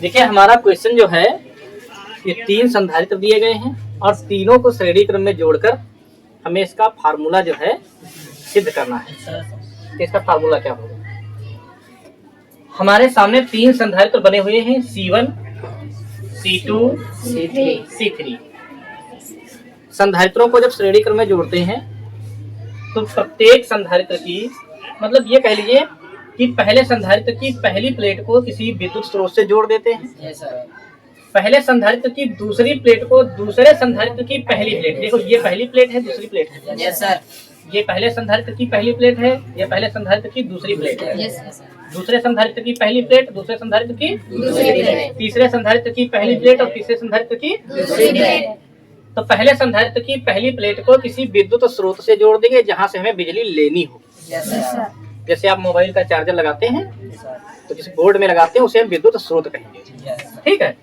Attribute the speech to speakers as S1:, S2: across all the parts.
S1: देखिए हमारा क्वेश्चन जो है ये 3 संधारित्र दिए गए हैं और तीनों को श्रेणी क्रम में जोड़कर हमें इसका फार्मूला जो है सिद्ध करना है। तो इसका फार्मूला क्या होगा? हमारे सामने 3 संधारित्र बने हुए हैं C1, C2, C3। संधारित्रों को जब श्रेणी क्रम में जोड़ते हैं तो प्रत्येक संधारित्र की मतलब ये कह लीजिए कि पहले संधारित्र की पहली प्लेट को किसी विद्युत स्रोत से जोड़ देते हैं। पहले संधारित्र की दूसरी प्लेट को दूसरे संधारित्र की पहली प्लेट, देखो ये पहली प्लेट है, दूसरी प्लेट है।
S2: Yes sir.
S1: ये पहले संधारित्र की पहली प्लेट है, ये पहले संधारित्र की दूसरी प्लेट है।
S2: Yes sir.
S1: दूसरे संधारित्र की पहली प्लेट, दूसरे संधारित्र की
S2: दूसरी प्लेट,
S1: तीसरे संधारित्र की पहली प्लेट और तीसरे संधारित्र की
S2: दूसरी प्लेट।
S1: तो पहले संधारित्र की पहली प्लेट को किसी विद्युत स्रोत से जोड़ देंगे जहां से हमें बिजली लेनी हो।
S2: Yes sir.
S1: जैसे आप मोबाइल का चार्जर लगाते हैं तो जिस बोर्ड में लगाते हैं उसे हम विद्युत स्रोत कहेंगे। ठीक है।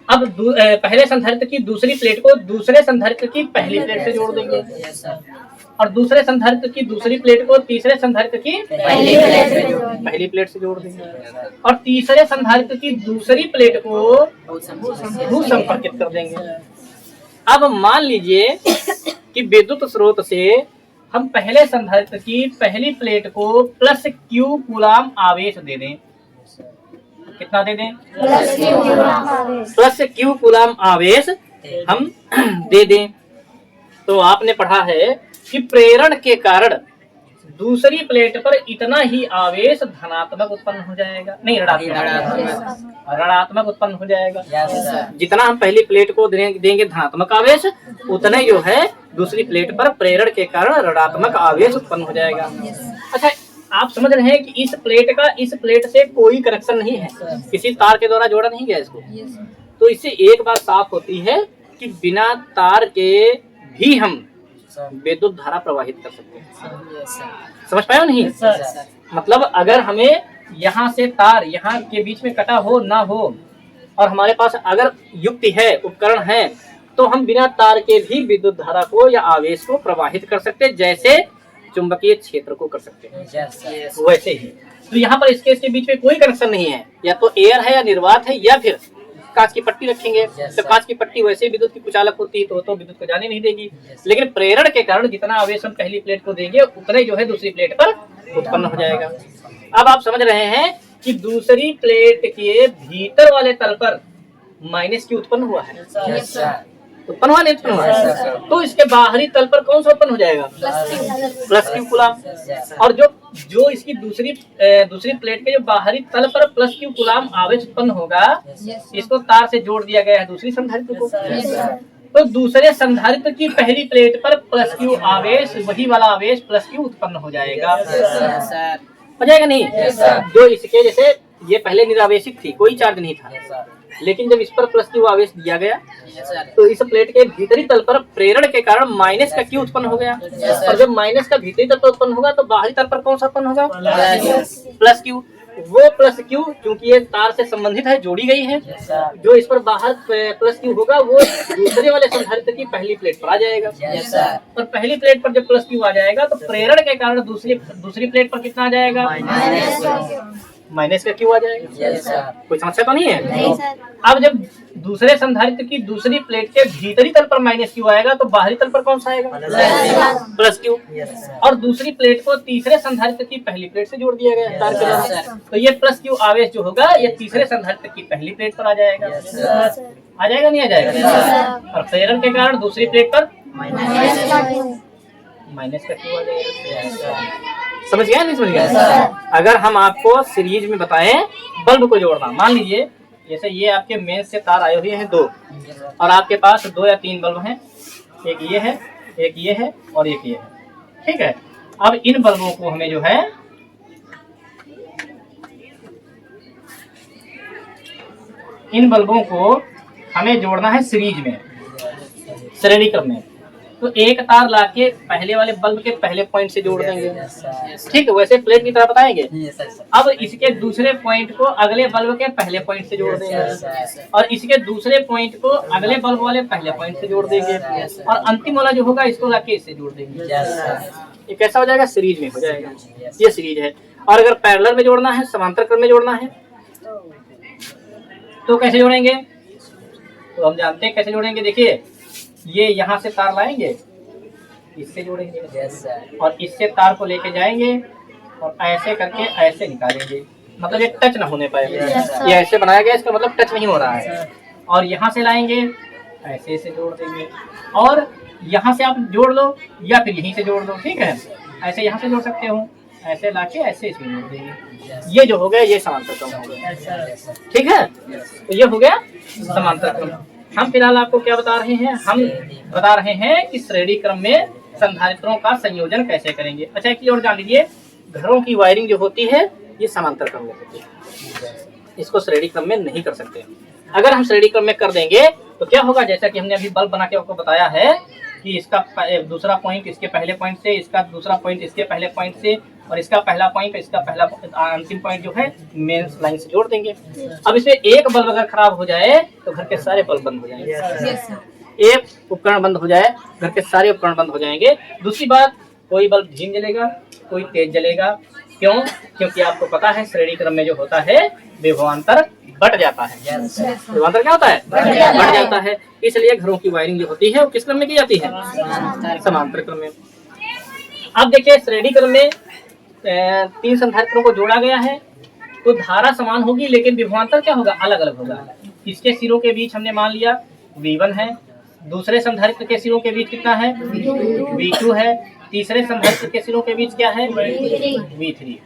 S1: अब पहले संधारित्र की दूसरी प्लेट को दूसरे संधारित्र की पहली प्लेट से जोड़ देंगे और दूसरे संधारित्र की दूसरी प्लेट को तीसरे संधारित्र की पहली प्लेट से जोड़ देंगे और तीसरे संधारित्र की दूसरी प्लेट को भू संपर्कित कर देंगे। अब मान लीजिए कि विद्युत स्रोत से हम पहले संधारित्र की पहली प्लेट को प्लस Q कूलाम आवेश दे दें। कितना दे दें? प्लस Q कूलाम आवेश हम दे दें। तो आपने पढ़ा है कि प्रेरण के कारण दूसरी प्लेट पर इतना ही आवेश धनात्मक उत्पन्न हो जाएगा, नहीं ऋणात्मक उत्पन्न हो जाएगा। जितना हम पहली प्लेट को देंगे धनात्मक आवेश, उतना ही जो है दूसरी प्लेट पर प्रेरण के कारण ऋणात्मक आवेश उत्पन्न हो जाएगा। अच्छा, आप समझ रहे हैं कि इस प्लेट का इस प्लेट से कोई कनेक्शन नहीं है, किसी तार के द्वारा जोड़ा नहीं गया इसको। तो इससे एक बात साफ होती है कि बिना तार के भी हम विद्युत धारा प्रवाहित कर सकते हैं। समझ पाए नहीं? मतलब अगर हमें यहाँ से तार यहाँ के बीच में कटा हो ना हो और हमारे पास अगर युक्ति है, उपकरण है, तो हम बिना तार के भी विद्युत धारा को या आवेश को प्रवाहित कर सकते हैं, जैसे चुंबकीय क्षेत्र को कर सकते हैं। वैसे ही तो यहाँ पर इसके बीच में कोई कनेक्शन नहीं है, या तो एयर है या निर्वात है या फिर कांच की पट्टी रखेंगे। तो कांच की पट्टी वैसे ही विद्युत की कुचालक होती है तो विद्युत को जाने नहीं देगी। लेकिन प्रेरण के कारण जितना आवेश हम पहली प्लेट को देंगे उतना ही जो है दूसरी प्लेट पर उत्पन्न हो जाएगा। अब आप समझ रहे हैं कि दूसरी प्लेट के भीतर वाले तल पर माइनस Q उत्पन्न हुआ है। उत्पन्न हुआ नहीं उत्पन्न हुआ, तो इसके बाहरी तल पर कौन सा उत्पन्न हो जाएगा? Plus Q coulomb. और जो इसकी दूसरी प्लेट के जो बाहरी तल पर प्लस Q कूलाम आवेश उत्पन्न होगा, इसको तार से जोड़ दिया गया है दूसरी संधारित्र को। तो दूसरे संधारित्र की पहली प्लेट पर प्लस Q आवेश, वही वाला आवेश प्लस Q उत्पन्न हो जाएगा। हो जाएगा नहीं? जो इसके जैसे ये पहले निरावेशिक थी, कोई चार्ज नहीं था, लेकिन जब इस पर प्लस Q आवेश दिया गया तो इस प्लेट के भीतरी तल पर प्रेरण के कारण माइनस का Q उत्पन्न हो गया। और जब माइनस का भीतरी तल पर उत्पन्न होगा तो बाहरी तल पर कौन सा उत्पन्न होगा? Plus Q। वो प्लस Q क्योंकि ये तार से संबंधित है, जोड़ी गई है, जो इस पर बाहर प्लस Q होगा वो दूसरे वाले संधारित्र की पहली प्लेट पर आ जाएगा। और पहली प्लेट पर जब प्लस Q आ जाएगा तो प्रेरण के कारण दूसरी प्लेट पर कितना आ जाएगा? माइनस का Q आ जाएगा। कोई समस्या तो नहीं है? अब जब दूसरे संधारित्र की दूसरी प्लेट के भीतरी तल पर माइनस Q आएगा तो बाहरी तल पर कौन सा आएगा? Plus Q। और दूसरी प्लेट को तीसरे संधारित्र की पहली प्लेट से जोड़ दिया गया तार के द्वारा, तो ये प्लस Q आवेश जो होगा ये तीसरे संधारित्र की पहली प्लेट पर आ जाएगा। आ जाएगा नहीं आ जाएगा? और प्रेरण के कारण दूसरी प्लेट पर माइनस का Q आ जाएगा। समझ गया नहीं समझ गया? अगर हम आपको सीरीज में बताएं बल्ब को जोड़ना, मान लीजिए जैसे ये आपके मेन से तार आए हुए हैं 2 और आपके पास 2 या 3 बल्ब हैं, एक ये है, एक ये है और एक ये है। ठीक है। अब इन बल्बों को हमें जो है जोड़ना है सीरीज में, श्रेणी क्रम में। तो एक तार लाके पहले वाले बल्ब के पहले पॉइंट से जोड़ देंगे। ठीक है, वैसे प्लेट की तरह बताएंगे। अब इसके दूसरे पॉइंट को अगले बल्ब के पहले पॉइंट से जोड़ देंगे और इसके दूसरे पॉइंट को अगले बल्ब वाले पहले पॉइंट से जोड़ देंगे और अंतिम वाला जो होगा इसको लाके इससे जोड़ देंगे। ये कैसा हो जाएगा? सीरीज में हो जाएगा। ये सीरीज है। और अगर पैरेलल में जोड़ना है, समांतर क्रम में जोड़ना है तो कैसे जोड़ेंगे? तो हम जानते हैं कैसे जोड़ेंगे। देखिए, ये यहाँ से तार लाएंगे, इससे जोड़ेंगे और इससे तार को लेके जाएंगे और ऐसे करके ऐसे निकालेंगे, मतलब ये टच ना होने पाएगा। ये ऐसे बनाया गया, इसका मतलब टच नहीं हो रहा है। और यहाँ से लाएंगे, ऐसे से जोड़ देंगे और यहाँ से आप जोड़ लो या फिर यहीं से जोड़ दो, ठीक है। ऐसे यहाँ से जोड़ सकते हो, ऐसे लाके ऐसे इसमें जोड़ देंगे। ये जो हो गया ये समांतर क्रम हो गया, ठीक है। तो ये हो गया समांतर क्रम। हम फिलहाल आपको क्या बता रहे हैं? हम बता रहे हैं कि श्रेणी क्रम में संधारित्रों का संयोजन कैसे करेंगे। अच्छा, एक चीज और जान लीजिए, घरों की वायरिंग जो होती है ये समांतर क्रम में होती है, इसको श्रेणी क्रम में नहीं कर सकते। अगर हम श्रेणी क्रम में कर देंगे तो क्या होगा, जैसा कि हमने अभी बल्ब बना के आपको बताया है कि इसका दूसरा पॉइंट इसके पहले पॉइंट से, इसका दूसरा पॉइंट इसके पहले पॉइंट से, और इसका पहला पॉइंट इसका पहला अंतिम पॉइंट जो है मेन लाइन से जोड़ देंगे। अब इसमें एक बल्ब अगर खराब हो जाए तो घर के सारे बल्ब बंद हो जाएंगे। एक उपकरण बंद हो जाए, घर के सारे उपकरण बंद हो जाएंगे। दूसरी बात, कोई बल्ब धीम जलेगा, कोई तेज जलेगा। क्यों? क्योंकि आपको पता है श्रेणी क्रम में जो होता है विभवांतर बट जाता है। विभवांतर क्या होता है? बट जाता है। इसलिए घरों की वायरिंग जो होती है वो किस क्रम में की जाती है? समांतर क्रम में। अब देखिए, श्रेणी क्रम में 3 संधारित्रों को जोड़ा गया है तो धारा समान होगी, लेकिन विभवांतर क्या होगा? अलग अलग होगा। इसके सिरों के बीच हमने मान लिया V1 है, दूसरे संधारित्र के सिरों के बीच कितना है? V2 है, तीसरे संधारित्र के सिरों के बीच क्या है? V3।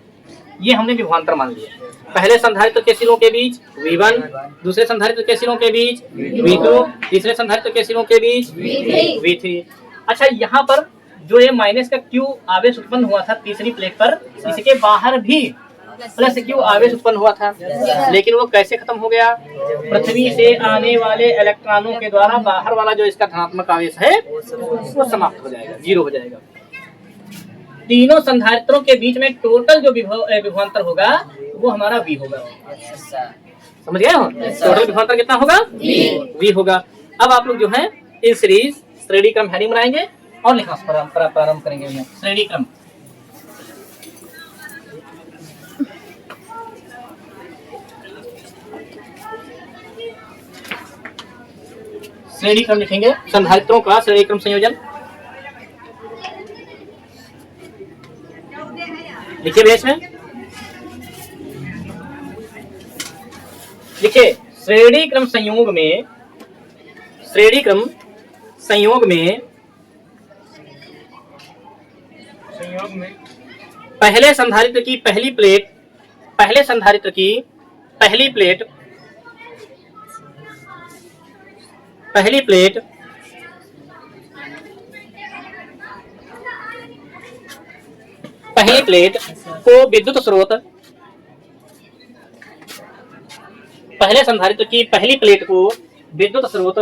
S1: ये हमने विभवांतर मान लिया। पहले संधारित्र के सिरों के बीच V1, दूसरे संधारित्र के सिरों के बीच V2, तीसरे संधारित्र के सिरों के बीच V3। अच्छा, यहाँ पर जो ये माइनस का Q आवेश उत्पन्न हुआ था तीसरी प्लेट पर, इसके बाहर भी प्लस Q आवेश उत्पन्न हुआ था, लेकिन वो कैसे खत्म हो गया? पृथ्वी से आने वाले इलेक्ट्रॉनों के द्वारा बाहर वाला जो इसका धनात्मक आवेश है वो समाप्त हो जाएगा, 0 हो जाएगा। तीनों संधारित्रों के बीच में टोटल जो विभवांतर होगा वो हमारा V होगा। समझ गए हो? टोटल विभवांतर कितना होगा? V होगा। अब आप लोग जो है इन सीरीज श्रेणी क्रम हेडिंग बनाएंगे और लिखना प्रारंभ करेंगे। श्रेणी क्रम, श्रेणी क्रम लिखेंगे, संधारित्रों का श्रेणी क्रम संयोजन। लिखिए बेस में, लिखिए श्रेणी क्रम संयोग में, श्रेणी क्रम संयोग में पहले संधारित्र की पहली प्लेट, पहले संधारित्र की पहली प्लेट, पहली प्लेट पहली प्लेट को विद्युत स्रोत, पहले संधारित्र की पहली प्लेट को विद्युत स्रोत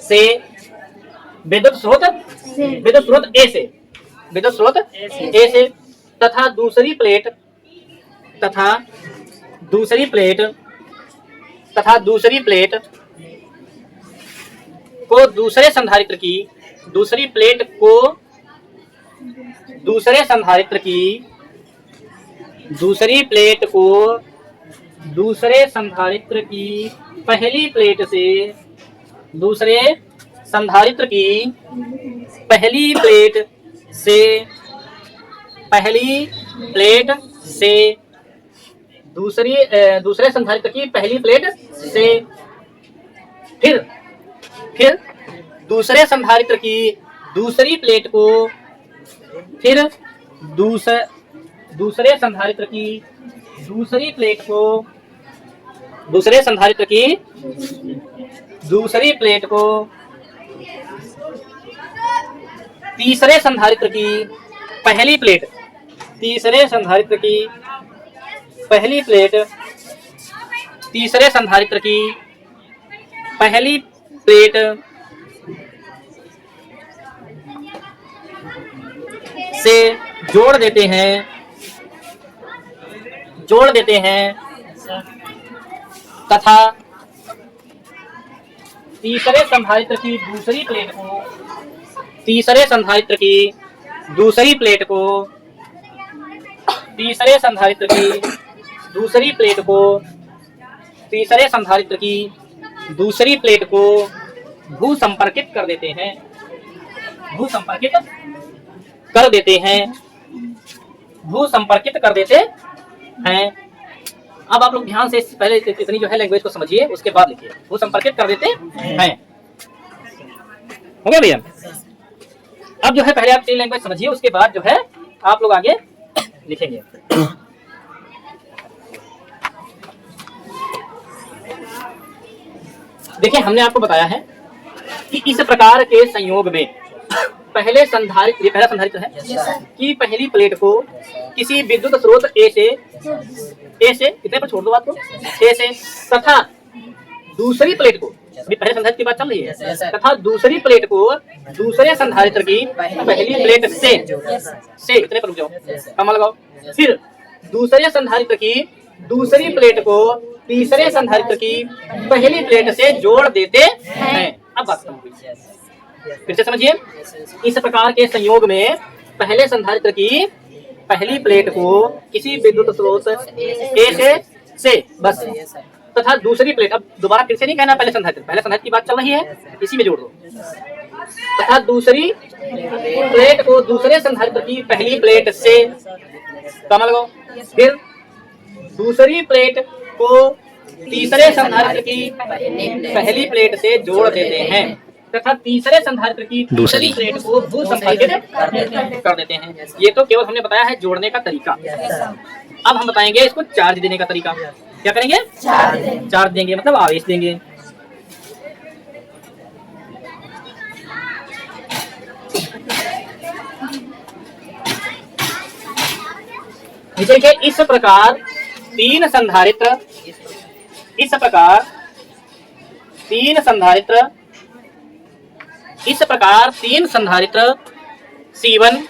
S1: से, विद्युत स्रोत ए से, विद्युत स्रोत ए से, तथा दूसरी प्लेट, तथा दूसरी प्लेट, तथा दूसरी प्लेट को दूसरे संधारित्र की, दूसरी प्लेट को दूसरे संधारित्र की, दूसरी प्लेट को दूसरे संधारित्र की पहली प्लेट से, दूसरे संधारित्र की पहली प्लेट से, पहली प्लेट से दूसरे संधारित्र की पहली प्लेट से, फिर दूसरे संधारित्र की दूसरी प्लेट को, फिर दूसरे संधारित्र की दूसरी प्लेट को, दूसरे संधारित्र की दूसरी प्लेट को तीसरे संधारित्र की पहली प्लेट, तीसरे संधारित्र की पहली प्लेट, तीसरे संधारित्र की पहली प्लेट से जोड़ देते हैं, जोड़ देते हैं, तथा तीसरे संधारित्र की दूसरी प्लेट को, तीसरे संधारित्र की दूसरी प्लेट को, तीसरे संधारित्र की दूसरी प्लेट को तीसरे संधारित्र की दूसरी प्लेट को भू संपर्कित कर देते हैं, भू संपर्कित कर देते हैं, भू संपर्कित कर देते हैं। अब आप लोग ध्यान से पहले इतनी जो है लैंग्वेज को समझिए, उसके बाद लिखिए। भू संपर्कित कर देते हैं, हो गया भैया। अब जो है पहले आप तीन लैंग्वेज समझिए, उसके बाद जो है आप लोग आगे लिखेंगे। देखिए हमने आपको बताया है कि इस प्रकार के संयोग में पहले संधारित्र, ये पहला संधारित्र है कि पहली प्लेट को किसी विद्युत स्रोत ए से कितने पर छोड़ दो बात को, ए से, तथा दूसरी प्लेट को, अभी पहले संधारित्र की बात चल रही है, तथा दूसरी प्लेट को दूसरे संधारित्र की पहली प्लेट से कितने पर रुक जाओ, कम लगाओ, फिर दूसरे संधारित्र की दूसरी प्लेट को तीसरे संधारित्र की पहली प्लेट से जोड़ देते हैं। अब बात समझ, फिर से समझिए। इस प्रकार के संयोग में पहले संधारित्र की पहली प्लेट को किसी विद्युत स्रोत ए से बस, तथा दूसरी प्लेट, अब दोबारा फिर से नहीं कहना पहले संधारित्र की बात चल रही है, इसी में जोड़ दो, तथा दूसरी प्लेट को दूसरे संधारित्र की पहली प्लेट से, कम लगाओ, फिर दूसरी प्लेट को तीसरे संधारित्र की पहली प्लेट से जोड़ देते हैं, तथा तीसरे संधारित्र की दूसरी प्लेट को भू संपर्कित कर देते हैं। ये तो केवल हमने बताया है जोड़ने का तरीका। अब हम बताएंगे इसको चार्ज देने का तरीका। क्या करेंगे? चार्ज देंगे, मतलब आवेश देंगे। देखिए इस प्रकार तीन संधारित्र C1,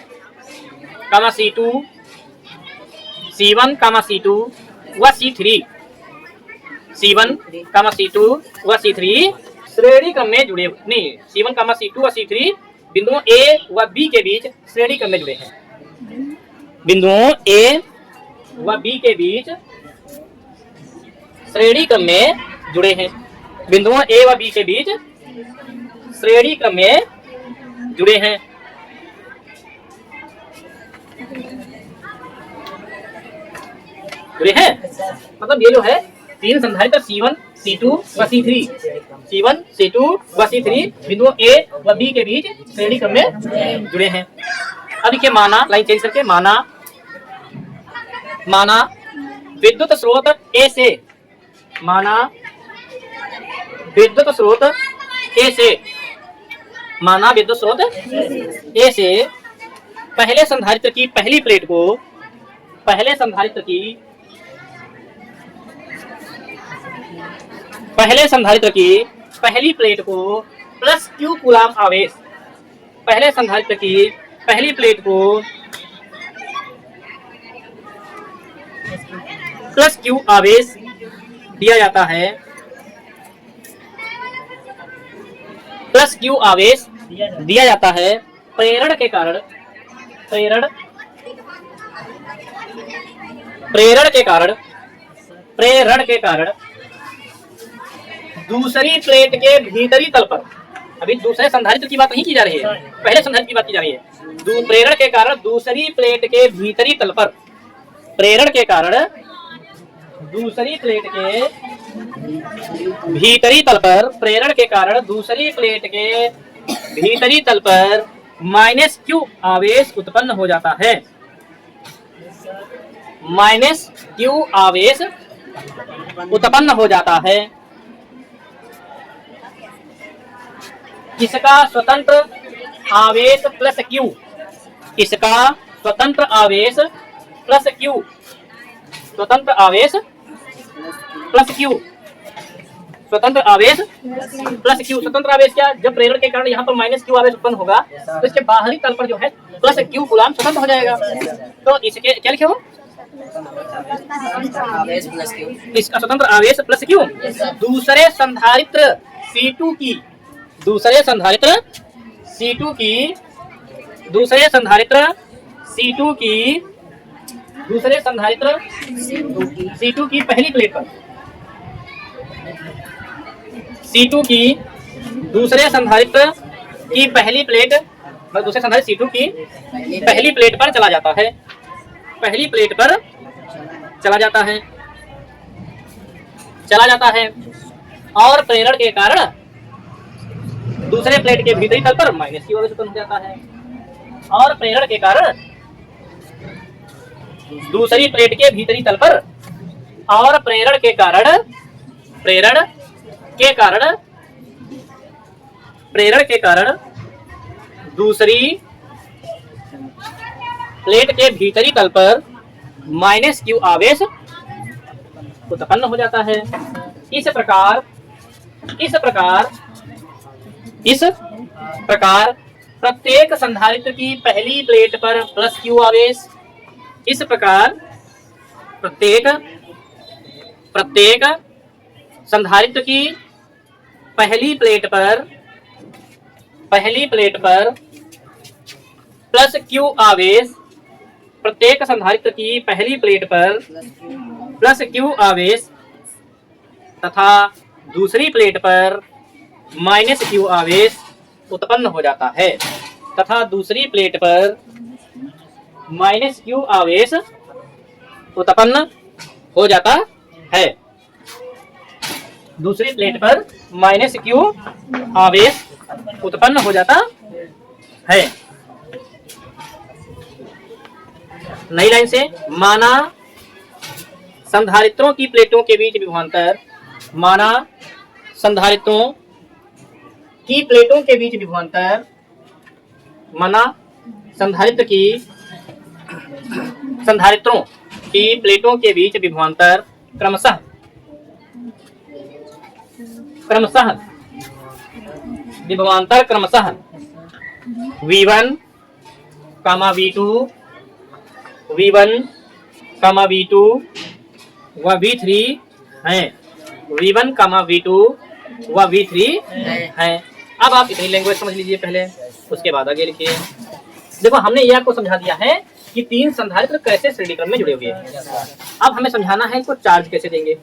S1: C2 व C3 श्रेणी क्रम में जुड़े, नहीं, C1, C2 व C3 बिंदुओं A व B के बीच श्रेणी क्रम में जुड़े हैं। बिंदुओं A व B के बीच श्रेणी क्रम में जुड़े हैं। बिंदुओं A व B के बीच श्रेणी क्रम में जुड़े हैं। जुड़े हैं मतलब ये जो है तीन संधारित्र C1, C2 व C3 बिंदुओं A व B के बीच श्रेणी क्रम में जुड़े हैं। अब देखिए माना, लाइन चेंज करके, माना विद्युत स्रोत A से, माना विद्युत स्रोत A से पहले संधारित्र की पहली प्लेट को प्लस Q कूलाम आवेश, पहले संधारित्र की पहली प्लेट को प्लस Q आवेश दिया जाता है, प्रेरण के कारण दूसरी प्लेट के भीतरी तल पर, अभी दूसरे संधारित्र की बात नहीं की जा रही है, पहले संधारित्र की बात की जा रही है। प्रेरण के कारण दूसरी प्लेट के भीतरी तल पर, माइनस Q आवेश उत्पन्न हो जाता है, इसका स्वतंत्र आवेश प्लस Q, स्वतंत्र आवेश क्या, जब प्रेरण के कारण यहाँ पर माइनस Q आवेश उत्पन्न होगा तो इसके बाहरी तल पर जो है प्लस Q कूलाम स्वतंत्र हो जाएगा। तो इसके क्या लिखे हो, इसका स्वतंत्र आवेश प्लस Q दूसरे संधारित्र C2 की पहली प्लेट पर, C2 की दूसरे संधारित्र की पहली प्लेट, दूसरे संधारित्र C2 की पहली प्लेट पर चला जाता है, पहली प्लेट पर चला जाता है, चला जाता है और प्रेरण के कारण दूसरे प्लेट के भीतरी तल पर माइनस की वजह से उत्पन्न हो जाता है, और प्रेरण के कारण दूसरी प्लेट के भीतरी तल पर, और प्रेरण के कारण दूसरी प्लेट के भीतरी तल पर माइनस क्यू आवेश उत्पन्न हो जाता है। इस प्रकार प्रत्येक संधारित्र की पहली प्लेट पर प्लस क्यू आवेश, इस प्रकार प्रत्येक संधारित्र की पहली प्लेट पर प्लस क्यू आवेश, प्रत्येक संधारित्र की पहली प्लेट पर प्लस क्यू आवेश तथा दूसरी प्लेट पर माइनस क्यू आवेश उत्पन्न हो जाता है, तथा दूसरी प्लेट पर माइनस क्यू आवेश उत्पन्न हो जाता है, दूसरी प्लेट पर माइनस क्यू आवेश उत्पन्न हो जाता है। नई लाइन से, माना संधारित्रों की प्लेटों के बीच विभवांतर, माना संधारित्रों की प्लेटों के बीच विभवांतर, माना संधारित्रों की प्लेटों के बीच विभवांतर क्रमशः V1, V2, व V3 हैं, V1, V2 व V3 हैं। अब आप इतनी लैंग्वेज समझ लीजिए पहले, उसके बाद आगे लिखिए। देखो हमने ये आपको समझा दिया है कि तीन संधारित्र कैसे श्रेणी क्रम में जुड़े हुए हैं। अब हमें समझाना है इनको चार्ज कैसे देंगे।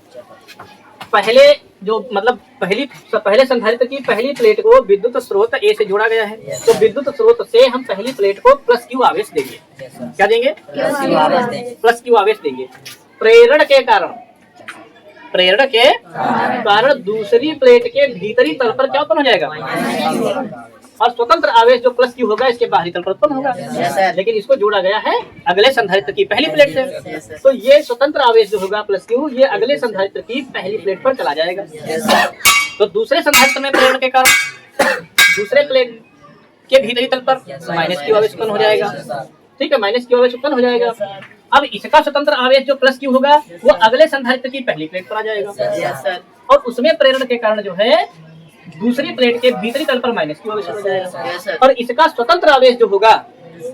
S1: पहले पहले संधारित्र की पहली प्लेट को विद्युत स्रोत ए से जोड़ा गया है, तो विद्युत स्रोत से हम पहली प्लेट को प्लस क्यू आवेश देंगे। क्या देंगे? प्लस क्यू आवेश देंगे। प्रेरण के कारण दूसरी प्लेट के भीतरी तल पर क्या उत्पन्न हो जाएगा? और स्वतंत्र आवेश जो प्लस क्यू होगा इसके बाहरी तल पर उत्पन्न होगा, लेकिन इसको जोड़ा गया है अगले संधारित्र की पहली प्लेट से, तो ये स्वतंत्र आवेश जो होगा प्लस क्यू, ये अगले संधारित्र की पहली प्लेट पर चला जाएगा। तो दूसरे संधारित्र में प्रेरण के कारण दूसरे प्लेट के भीतरी तल पर माइनस क्यू आवेश उत्पन्न हो जाएगा। ठीक है, माइनस क्यू आवेश उत्पन्न हो जाएगा। अब इसका स्वतंत्र आवेश जो प्लस क्यू होगा वो अगले संधारित्र की पहली प्लेट पर आ जाएगा, और उसमें प्रेरण के कारण जो है दूसरी प्लेट के भीतरी तल पर माइनस क्यू आवेश हो जाएगा, और इसका स्वतंत्र आवेश जो होगा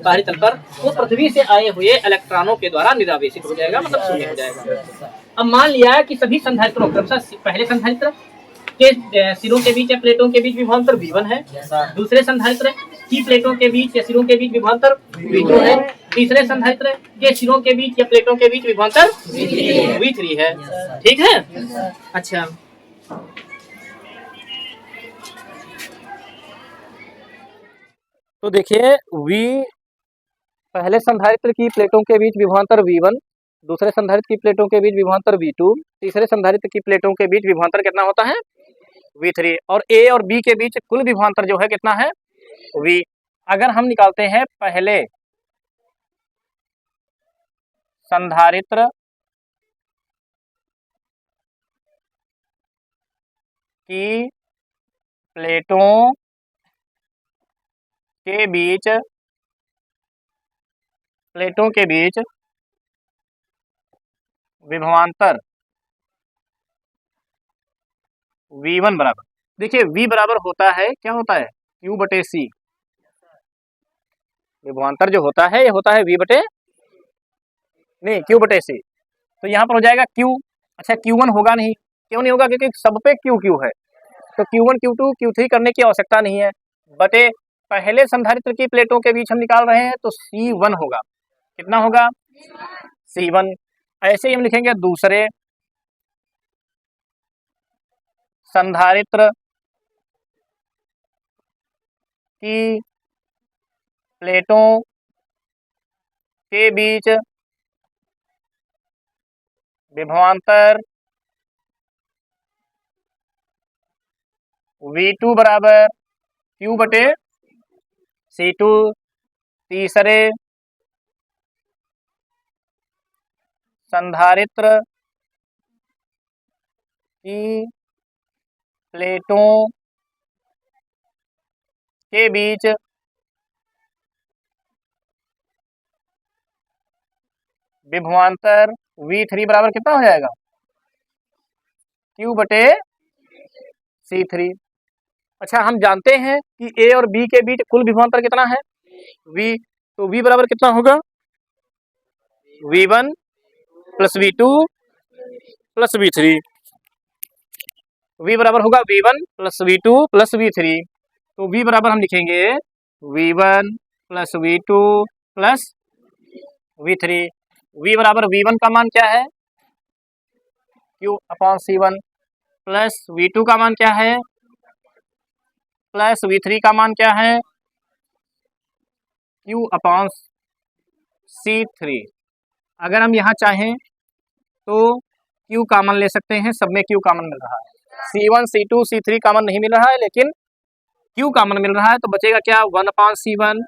S1: बाहरी तल पर वो पृथ्वी से आए हुए इलेक्ट्रॉनों के द्वारा निरावेशित हो जाएगा, मतलब शून्य हो जाएगा। अब मान लिया कि सभी संधारित्रों पहले संधारित्र के सिरों के बीच या प्लेटों के बीच विभवांतर V1 है, दूसरे संधारित्र की प्लेटों के बीच या सिरों के बीच विभवांतर V2 है, तीसरे संधारित्र के सिरों के बीच या प्लेटों के बीच विभवांतर V3 है। ठीक है, अच्छा। तो देखिए, पहले संधारित्र की प्लेटों के बीच विभवांतर V1, दूसरे संधारित्र की प्लेटों के बीच विभवांतर V2, तीसरे संधारित्र की प्लेटों के बीच विभवांतर कितना होता है? V3, और A और B के बीच कुल विभवांतर जो है कितना है? V। अगर हम निकालते हैं पहले संधारित्र की प्लेटों के बीच विभवांतर V1 बराबर, देखिए V बराबर होता है, क्या होता है? Q बटे C। विभवांतर जो होता है ये होता है Q बटे C। तो यहाँ पर हो जाएगा Q। अच्छा, Q1 होगा नहीं, क्यों नहीं होगा? क्योंकि सब पे Q है, तो Q1 Q2 Q3 करने की आवश्यकता नहीं है। बटे पहले संधारित्र की प्लेटों के बीच हम निकाल रहे हैं तो C1 होगा। कितना होगा? C1। ऐसे ही हम लिखेंगे दूसरे संधारित्र की प्लेटों के बीच विभवांतर V2 बराबर Q बटे C2। तीसरे संधारित्र की प्लेटों के बीच विभवांतर V3 बराबर कितना हो जाएगा? Q बटे C3। अच्छा, हम जानते हैं कि A और B के बीच कुल विभवांतर कितना है? V। तो V बराबर कितना होगा? V1 plus V2 plus V3। V बराबर होगा V1 plus V2 plus V3। तो V बराबर हम लिखेंगे V1 plus V2 plus V3। V बराबर V1 का मान क्या है? Q upon C1 plus V2 का मान क्या है? प्लस V3 का मान क्या है? Q upon C3। अगर हम यहाँ चाहें तो Q कॉमन ले सकते हैं, सब में Q कॉमन मिल रहा है। C1 C2 C3 कॉमन नहीं मिल रहा है, लेकिन Q कॉमन मिल रहा है, तो बचेगा क्या? 1 अपान C1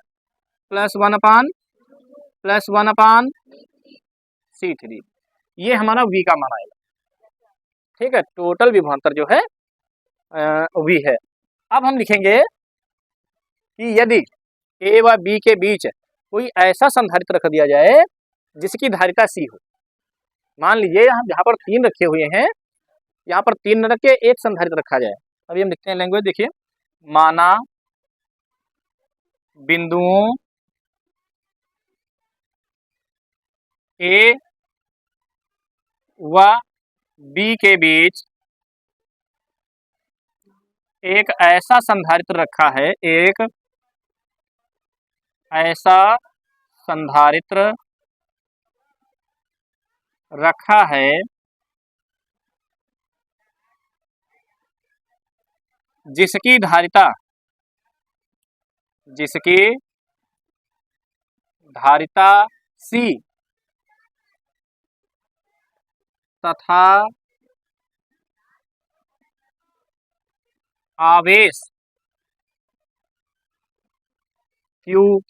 S1: प्लस 1 अपान C3। ये हमारा V का मान आएगा। ठीक है, टोटल विभवांतर जो है V है। अब हम लिखेंगे कि यदि A व B के बीच कोई ऐसा संधारित्र रख दिया जाए जिसकी धारिता C हो। मान लीजिए यहाँ पर 3 रखे हुए हैं, यहाँ पर 3 रख के एक संधारित्र रखा जाए। अभी हम लिखते हैं लैंग्वेज, देखिए। माना बिंदुओं A व B के बीच एक ऐसा संधारित्र रखा है, एक ऐसा संधारित्र रखा है जिसकी धारिता C तथा आवेश Q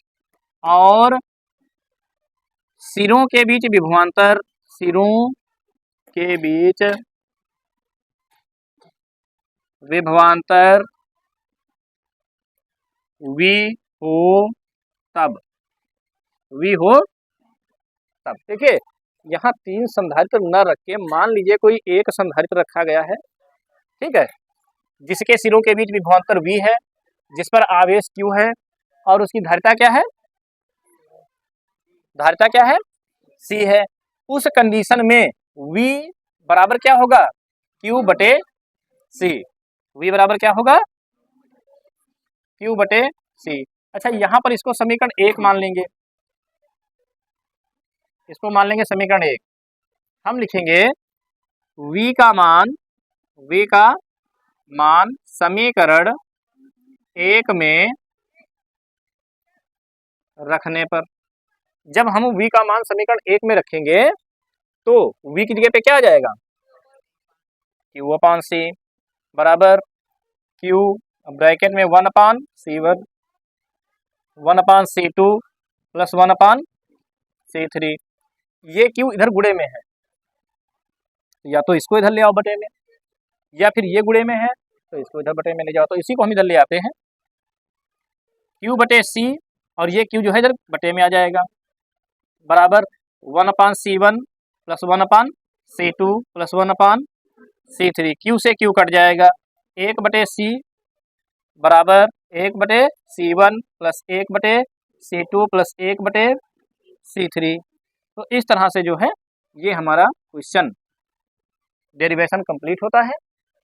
S1: और सिरों के बीच विभवांतर V हो तब। देखिए, यहाँ 3 संधारित्र न रख के मान लीजिए कोई एक संधारित्र रखा गया है, ठीक है, जिसके सिरों के बीच विभवांतर V है, जिस पर आवेश Q है और उसकी धारिता क्या है? C है। उस कंडीशन में V बराबर क्या होगा? Q बटे C। V बराबर क्या होगा? Q बटे C। अच्छा, यहाँ पर इसको समीकरण 1 मान लेंगे, समीकरण 1। हम लिखेंगे V का मान समीकरण 1 में रखने पर, जब हम V का मान समीकरण 1 में रखेंगे तो V की जगह पे क्या आ जाएगा? Q अपान C बराबर Q ब्रैकेट में 1 अपान C1 1 अपान C2 प्लस 1 अपान C3। ये Q इधर गुणे में है, या तो इसको इधर ले आओ बटे में, या फिर ये गुणे में है तो इसको इधर बटे में ले जाओ। तो इसी को हम इधर ले आते हैं, Q बटे C, और ये Q जो है इधर बटे में आ जाएगा, बराबर 1 अपान C1 प्लस 1 अपान C2 प्लस 1 अपान C3। Q से Q कट जाएगा, 1 बटे C बराबर 1 बटे C1 प्लस 1 बटे C2 प्लस 1 बटे C3। तो इस तरह से जो है ये हमारा क्वेश्चन डेरिवेशन कंप्लीट होता है।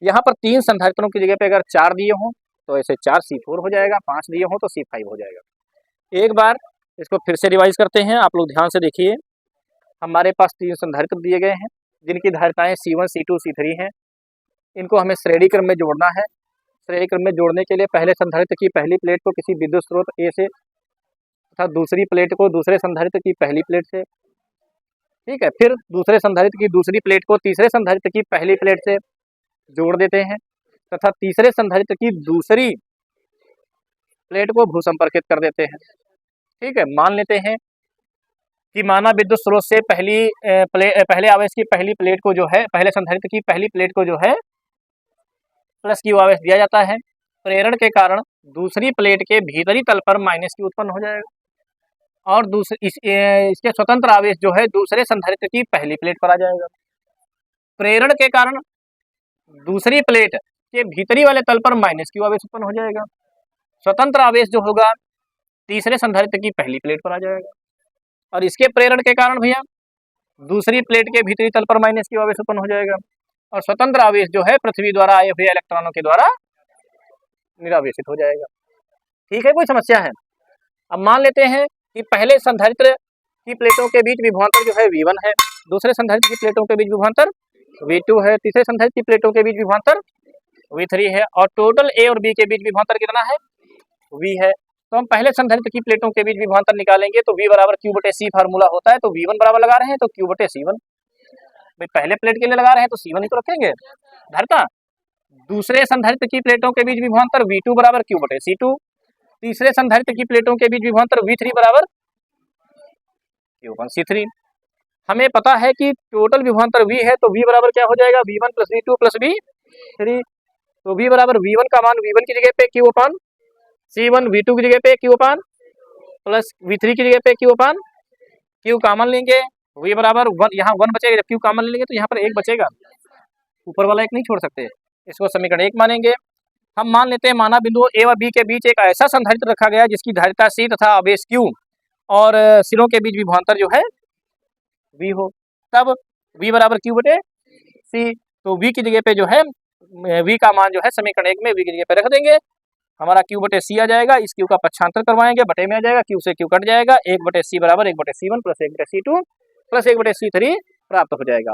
S1: यहाँ पर 3 संधारित्रों की जगह पे अगर 4 दिए हों तो ऐसे 4 C4 हो जाएगा, 5 दिए हों तो C5 हो जाएगा। एक बार इसको फिर से रिवाइज करते हैं, आप लोग ध्यान से देखिए। हमारे पास 3 संधारित्र दिए गए हैं जिनकी धारिताएं C1 C2 C3 हैं। इनको हमें श्रेणी क्रम में जोड़ना है। श्रेणी क्रम में जोड़ने के लिए पहले संधारित्र की पहली प्लेट को किसी विद्युत स्रोत ए से तथा दूसरी प्लेट को दूसरे संधारित्र की पहली प्लेट से, ठीक है, फिर दूसरे संधारित्र की दूसरी प्लेट को तीसरे संधारित्र की पहली प्लेट से जोड़ देते हैं तथा तीसरे संधारित्र की दूसरी प्लेट को भूसंपर्कित कर देते हैं। ठीक है, मान लेते हैं कि माना विद्युत स्रोत से पहले आवेश की पहली प्लेट को जो है, पहले संधारित्र की पहली प्लेट को जो है प्लस क्यू आवेश दिया जाता है। प्रेरण के कारण दूसरी प्लेट के भीतरी तल पर माइनस क्यू उत्पन्न हो जाएगा और इसके स्वतंत्र आवेश जो है दूसरे संधारित्र की पहली प्लेट पर आ जाएगा। प्रेरण के कारण दूसरी प्लेट के भीतरी वाले तल पर माइनस क्यू आवेश उत्पन्न हो जाएगा। स्वतंत्र आवेश जो होगा तीसरे संधारित्र की पहली प्लेट पर आ जाएगा और इसके प्रेरण के कारण भैया दूसरी प्लेट के भीतरी तल पर माइनस क्यू आवेश उत्पन्न हो जाएगा और स्वतंत्र आवेश जो है पृथ्वी द्वारा आए हुए इलेक्ट्रॉनों के द्वारा निरावेशित हो जाएगा। ठीक है, कोई समस्या है? अब मान लेते हैं कि पहले संधारित्र की प्लेटों के बीच विभवांतर जो है V1 है, दूसरे संधारित्र की प्लेटों के बीच विभवांतर V2 है, तीसरे संधारित्र की प्लेटों के बीच विभवांतर V3 है और टोटल A और B के बीच विभवांतर कितना है? V है। तो हम पहले संधारित्र की प्लेटों के बीच विभवांतर निकालेंगे तो V बराबर Q बटे C फार्मूला होता है, तो V1 बराबर लगा रहे हैं तो Q बटे C1। भाई पहले प्लेट के लिए लगा रहे हैं तो C1 ही तो रखेंगे धरता। दूसरे संधारित्र की प्लेटों के बीच विभवांतर V2 बराबर Q बटे C2, तीसरे संधारित्र की प्लेटों के बीच विभवांतर V3 बराबर Q अपन C3। हमें पता है कि टोटल विभवांतर V है तो V बराबर क्या हो जाएगा? V1 plus V2 plus V3। तो V बराबर V1 का मान V1 की जगह पे Q अपन C1, V2 की जगह पे Q अपन प्लस V3 की जगह पे Q अपन Q कॉमन लेंगे, V बराबर 1, यहाँ 1 बचेगा, जब Q कॉमन लेंगे तो यहाँ पर 1 बचेगा, ऊपर वाला 1 नहीं छोड़ सकते, इसको समीकरण 1 मानेंगे। हम मान लेते हैं माना बिंदु A और B के बीच एक ऐसा संधारित्र रखा गया जिसकी धारिता C तथा आवेश Q और सिरों के बीच विभवांतर जो है V हो, तब V बराबर Q बटे C। तो V की जगह पे जो है V का मान जो है समीकरण 1 में V की जगह पे रख देंगे, हमारा Q बटे C आ जाएगा। इस Q का पक्षांतर करवाएंगे, बटे में आ जाएगा, Q से Q कट जाएगा, 1 बटे C बराबर 1 बटे C1 प्लस 1 बटे C2 प्लस 1 बटे C3 प्राप्त हो जाएगा।